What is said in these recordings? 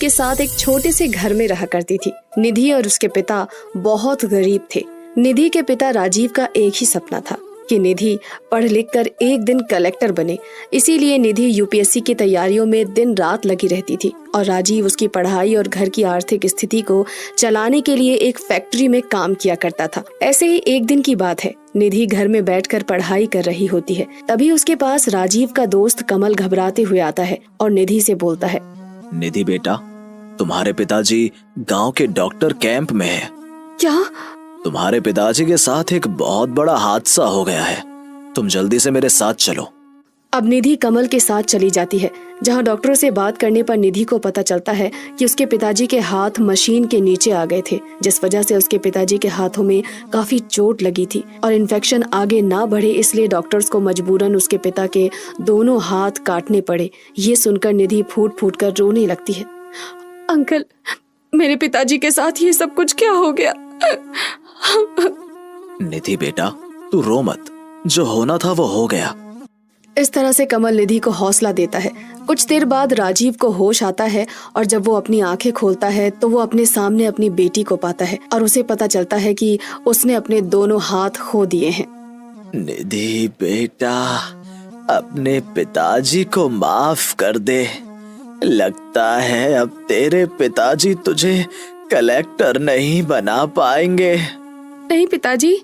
के साथ एक छोटे से घर में रहा करती थी। निधि और उसके पिता बहुत गरीब थे। निधि के पिता राजीव का एक ही सपना था कि निधि पढ़ लिख कर एक दिन कलेक्टर बने। इसीलिए निधि यूपीएससी की तैयारियों में दिन रात लगी रहती थी और राजीव उसकी पढ़ाई और घर की आर्थिक स्थिति को चलाने के लिए एक फैक्ट्री में काम किया करता था। ऐसे ही एक दिन की बात है, निधि घर में बैठकर पढ़ाई कर रही होती है। तभी उसके पास राजीव का दोस्त कमल घबराते हुए आता है और निधि से बोलता है, निधि बेटा, तुम्हारे पिताजी गांव के डॉक्टर कैंप में है। क्या? तुम्हारे पिताजी के साथ एक बहुत बड़ा हादसा हो गया है, तुम जल्दी से मेरे साथ चलो। अब निधि कमल के साथ चली जाती है, जहां डॉक्टरों से बात करने पर निधि को पता चलता है कि उसके पिताजी के हाथ मशीन के नीचे आ गए थे, जिस वजह से उसके पिताजी के हाथों में काफी चोट लगी थी और इन्फेक्शन आगे ना बढ़े इसलिए डॉक्टर्स को मजबूरन उसके पिता के दोनों हाथ काटने पड़े। ये सुनकर निधि फूट फूट कर रोने लगती है। अंकल, मेरे पिताजी के साथ ये सब कुछ क्या हो गया? निधि बेटा, तू रो मत, जो होना था वो हो गया। इस तरह से कमल निधि को हौसला देता है। कुछ देर बाद राजीव को होश आता है और जब वो अपनी आंखें खोलता है तो वो अपने सामने अपनी बेटी को पाता है और उसे पता चलता है कि उसने अपने दोनों हाथ खो दिए हैं। निधि बेटा, अपने पिताजी को माफ कर दे। लगता है अब तेरे पिताजी तुझे कलेक्टर नहीं बना पाएंगे। नहीं पिताजी,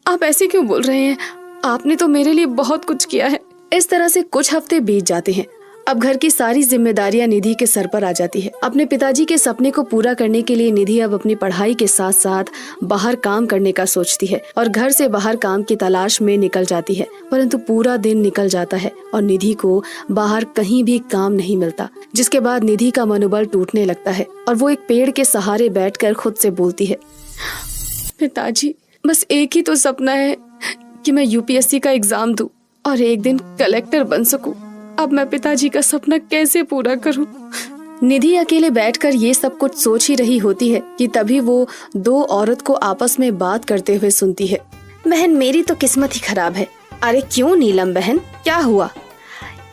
आप ऐसे क्यों बोल रहे हैं? आपने तो मेरे लिए बहुत कुछ किया है। इस तरह से कुछ हफ्ते बीत जाते हैं। अब घर की सारी जिम्मेदारियां निधि के सर पर आ जाती है। अपने पिताजी के सपने को पूरा करने के लिए निधि अब अपनी पढ़ाई के साथ साथ बाहर काम करने का सोचती है और घर से बाहर काम की तलाश में निकल जाती है। परंतु पूरा दिन निकल जाता है और निधि को बाहर कहीं भी काम नहीं मिलता, जिसके बाद निधि का मनोबल टूटने लगता है और वो एक पेड़ के सहारे बैठकर खुद से बोलती है, पिताजी, बस एक ही तो सपना है कि मैं यूपीएससी का एग्जाम दूं और एक दिन कलेक्टर बन सकूं। अब मैं पिताजी का सपना कैसे पूरा करूं? निधि अकेले बैठकर ये सब कुछ सोच ही रही होती है कि तभी वो दो औरत को आपस में बात करते हुए सुनती है। बहन, मेरी तो किस्मत ही खराब है। अरे क्यों नीलम बहन, क्या हुआ?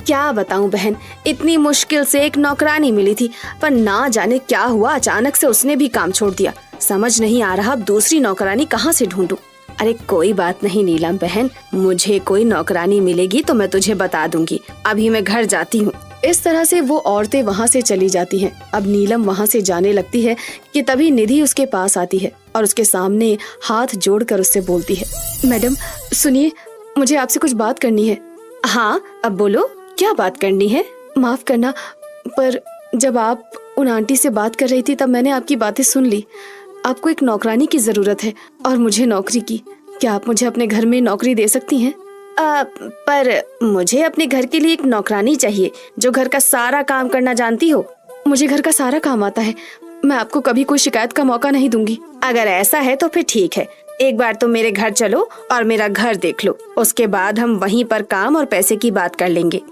क्या बताऊं बहन, इतनी मुश्किल से एक नौकरानी मिली थी, पर ना जाने क्या हुआ, अचानक से उसने भी काम छोड़ दिया। समझ नहीं आ रहा अब दूसरी नौकरानी कहाँ से ढूंढूं। अरे कोई बात नहीं नीलम बहन, मुझे कोई नौकरानी मिलेगी तो मैं तुझे बता दूंगी। अभी मैं घर जाती हूँ। इस तरह से वो औरतें वहाँ से चली जाती हैं। अब नीलम वहाँ से जाने लगती है कि तभी निधि उसके पास आती है और उसके सामने हाथ जोड़कर उससे बोलती है, मैडम सुनिए, मुझे आपसे कुछ बात करनी है। हाँ, अब बोलो, क्या बात करनी है? माफ करना, पर जब आप उन आंटी से बात कर रही थी तब मैंने आपकी बातें सुन ली। आपको एक नौकरानी की जरूरत है और मुझे नौकरी की। क्या आप मुझे अपने घर में नौकरी दे सकती हैं? पर मुझे अपने घर के लिए एक नौकरानी चाहिए जो घर का सारा काम करना जानती हो। मुझे घर का सारा काम आता है, मैं आपको कभी कोई शिकायत का मौका नहीं दूंगी। अगर ऐसा है तो फिर ठीक है, एक बार तो मेरे घर चलो और मेरा घर देख लो, उसके बाद हम वहीं पर काम और पैसे की बात कर लेंगे।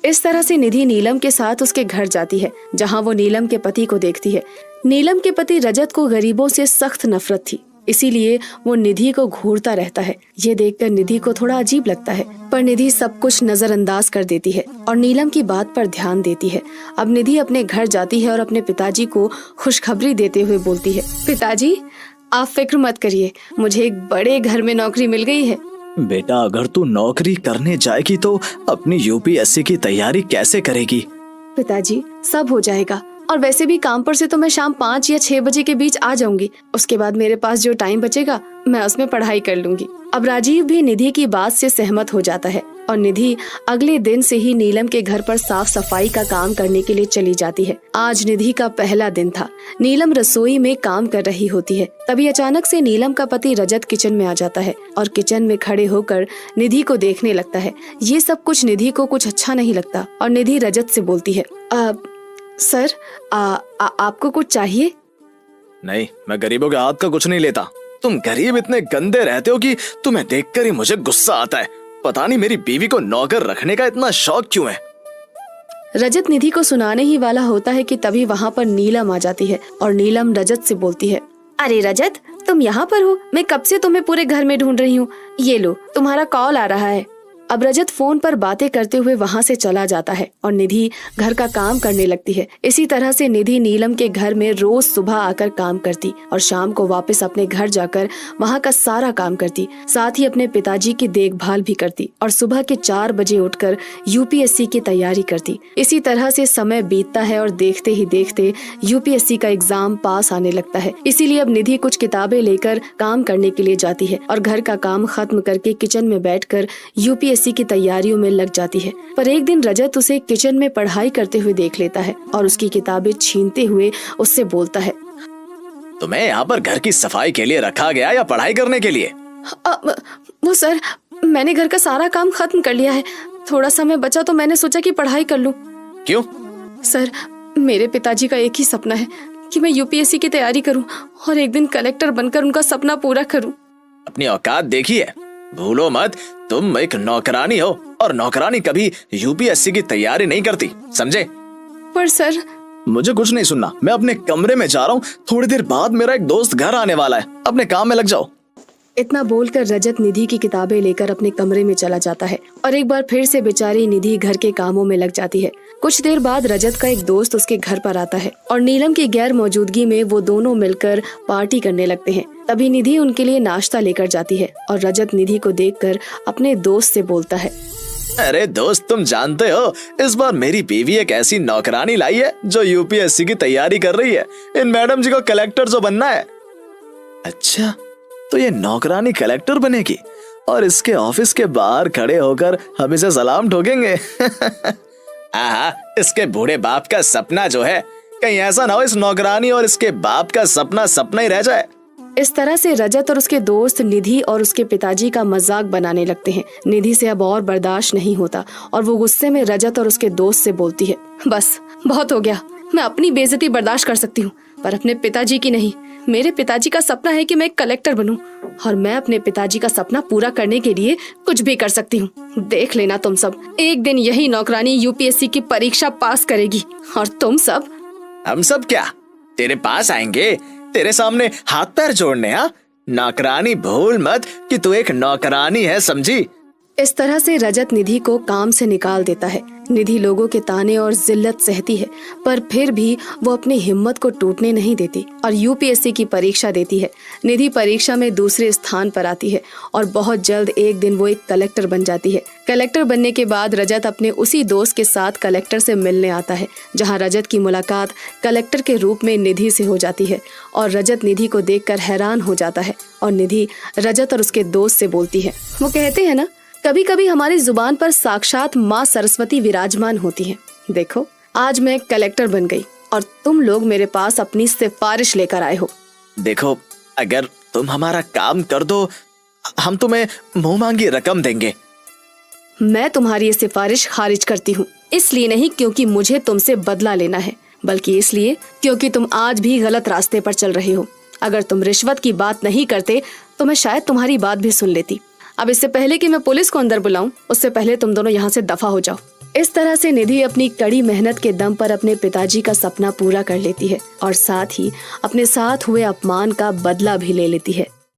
इस तरह से निधि नीलम के साथ उसके घर जाती है, जहां वो नीलम के पति को देखती है। नीलम के पति रजत को गरीबों से सख्त नफरत थी, इसीलिए वो निधि को घूरता रहता है। ये देखकर निधि को थोड़ा अजीब लगता है, पर निधि सब कुछ नजरअंदाज कर देती है और नीलम की बात पर ध्यान देती है। अब निधि अपने घर जाती है और अपने पिताजी को खुशखबरी देते हुए बोलती है, पिताजी आप फिक्र मत करिए, मुझे एक बड़े घर में नौकरी मिल गई है। बेटा, अगर तू नौकरी करने जाएगी तो अपनी यूपीएससी की तैयारी कैसे करेगी? पिताजी सब हो जाएगा, और वैसे भी काम पर से तो मैं शाम 5 या 6 बजे के बीच आ जाऊंगी। उसके बाद मेरे पास जो टाइम बचेगा मैं उसमें पढ़ाई कर लूंगी। अब राजीव भी निधि की बात से सहमत हो जाता है और निधि अगले दिन से ही नीलम के घर पर साफ सफाई का काम करने के लिए चली जाती है। आज निधि का पहला दिन था। नीलम रसोई में काम कर रही होती है, तभी अचानक से नीलम का पति रजत किचन में आ जाता है और किचन में खड़े होकर निधि को देखने लगता है। ये सब कुछ निधि को कुछ अच्छा नहीं लगता और निधि रजत से बोलती है, सर आपको कुछ चाहिए? नहीं, मैं गरीबों के हाथ का कुछ नहीं लेता। तुम गरीब इतने गंदे रहते हो कि तुम्हें देखकर ही मुझे गुस्सा आता है। पता नहीं मेरी बीवी को नौकर रखने का इतना शौक क्यों है। रजत निधि को सुनाने ही वाला होता है कि तभी वहाँ पर नीलम आ जाती है और नीलम रजत से बोलती है, अरे रजत, तुम यहाँ पर हो? मैं कब से तुम्हें पूरे घर में ढूंढ रही हूँ। ये लो, तुम्हारा कॉल आ रहा है। अब रजत फोन पर बातें करते हुए वहाँ से चला जाता है और निधि घर का काम करने लगती है। इसी तरह से निधि नीलम के घर में रोज सुबह आकर काम करती और शाम को वापस अपने घर जाकर वहाँ का सारा काम करती, साथ ही अपने पिताजी की देखभाल भी करती और सुबह के 4 बजे उठकर यूपीएससी की तैयारी करती। इसी तरह से समय बीतता है और देखते ही देखते यूपीएससी का एग्जाम पास आने लगता है। इसीलिए अब निधि कुछ किताबें लेकर काम करने के लिए जाती है और घर का काम खत्म करके किचन में बैठकर यूपीएससी की तैयारियों में लग जाती है। पर एक दिन रजत उसे किचन में पढ़ाई करते हुए देख लेता है और उसकी किताबें छीनते हुए उससे बोलता है, तुम्हें यहाँ पर घर की सफाई के लिए रखा गया या पढ़ाई करने के लिए? वो सर, मैंने घर का सारा काम खत्म कर लिया है। थोड़ा समय बचा तो मैंने सोचा कि पढ़ाई कर लूं। क्यों? सर, मेरे पिताजी का एक ही सपना है कि मैं यूपीएससी की तैयारी करूं और एक दिन कलेक्टर बनकर उनका सपना पूरा करूं। अपनी औकात देखिए, भूलो मत तुम एक नौकरानी हो और नौकरानी कभी यूपीएससी की तैयारी नहीं करती, समझे? पर सर, मुझे कुछ नहीं सुनना, मैं अपने कमरे में जा रहा हूँ। थोड़ी देर बाद मेरा एक दोस्त घर आने वाला है, अपने काम में लग जाओ। इतना बोलकर रजत निधि की किताबें लेकर अपने कमरे में चला जाता है और एक बार फिर से बेचारी निधि घर के कामों में लग जाती है। कुछ देर बाद रजत का एक दोस्त उसके घर पर आता है और नीलम की गैर मौजूदगी में वो दोनों मिलकर पार्टी करने लगते हैं। तभी निधि उनके लिए नाश्ता लेकर जाती है और रजत निधि को देखकर अपने दोस्त से बोलता है, अरे दोस्त, तुम जानते हो इस बार मेरी बीवी एक ऐसी नौकरानी लाई है जो यूपीएससी की तैयारी कर रही है। इन मैडम जी को कलेक्टर जो बनना है। अच्छा, तो ये नौकरानी कलेक्टर बनेगी और इसके ऑफिस के बाहर खड़े होकर हम इसे सलाम ठोकेंगे। आहा, इसके बूढ़े बाप का सपना जो है, कहीं ऐसा ना हो इस नौकरानी और इसके बाप का सपना सपना ही रह जाए। इस तरह से रजत और उसके दोस्त निधि और उसके पिताजी का मजाक बनाने लगते हैं। निधि से अब और बर्दाश्त नहीं होता और वो गुस्से में रजत और उसके दोस्त से बोलती है, बस बहुत हो गया, मैं अपनी बेइज्जती बर्दाश्त कर सकती हूँ पर अपने पिताजी की नहीं। मेरे पिताजी का सपना है कि मैं एक कलेक्टर बनूं और मैं अपने पिताजी का सपना पूरा करने के लिए कुछ भी कर सकती हूँ। देख लेना तुम सब, एक दिन यही नौकरानी यूपीएससी की परीक्षा पास करेगी और तुम सब। हम सब क्या तेरे पास आएंगे, तेरे सामने हाथ पैर जोड़ने? हाँ, नौकरानी भूल मत कि तू एक नौकरानी है, समझी? इस तरह से रजत निधि को काम से निकाल देता है। निधि लोगों के ताने और जिल्लत सहती है पर फिर भी वो अपनी हिम्मत को टूटने नहीं देती और यूपीएससी की परीक्षा देती है। निधि परीक्षा में दूसरे स्थान पर आती है और बहुत जल्द एक दिन वो एक कलेक्टर बन जाती है। कलेक्टर बनने के बाद रजत अपने उसी दोस्त के साथ कलेक्टर से मिलने आता है, जहाँ रजत की मुलाकात कलेक्टर के रूप में निधि से हो जाती है और रजत निधि को देखकर हैरान हो जाता है और निधि रजत और उसके दोस्त से बोलती है, वो कहते हैं ना, कभी कभी हमारी जुबान पर साक्षात माँ सरस्वती विराजमान होती है। देखो, आज मैं कलेक्टर बन गई और तुम लोग मेरे पास अपनी सिफारिश लेकर आए हो। देखो, अगर तुम हमारा काम कर दो, हम तुम्हें मुंह मांगी रकम देंगे। मैं तुम्हारी ये सिफारिश खारिज करती हूँ, इसलिए नहीं क्योंकि मुझे तुमसे बदला लेना है, बल्कि इसलिए क्योंकि तुम आज भी गलत रास्ते पर चल रहे हो। अगर तुम रिश्वत की बात नहीं करते तो मैं शायद तुम्हारी बात भी सुन लेती। अब इससे पहले कि मैं पुलिस को अंदर बुलाऊं, उससे पहले तुम दोनों यहाँ से दफा हो जाओ। इस तरह से निधि अपनी कड़ी मेहनत के दम पर अपने पिताजी का सपना पूरा कर लेती है और साथ ही अपने साथ हुए अपमान का बदला भी ले लेती है।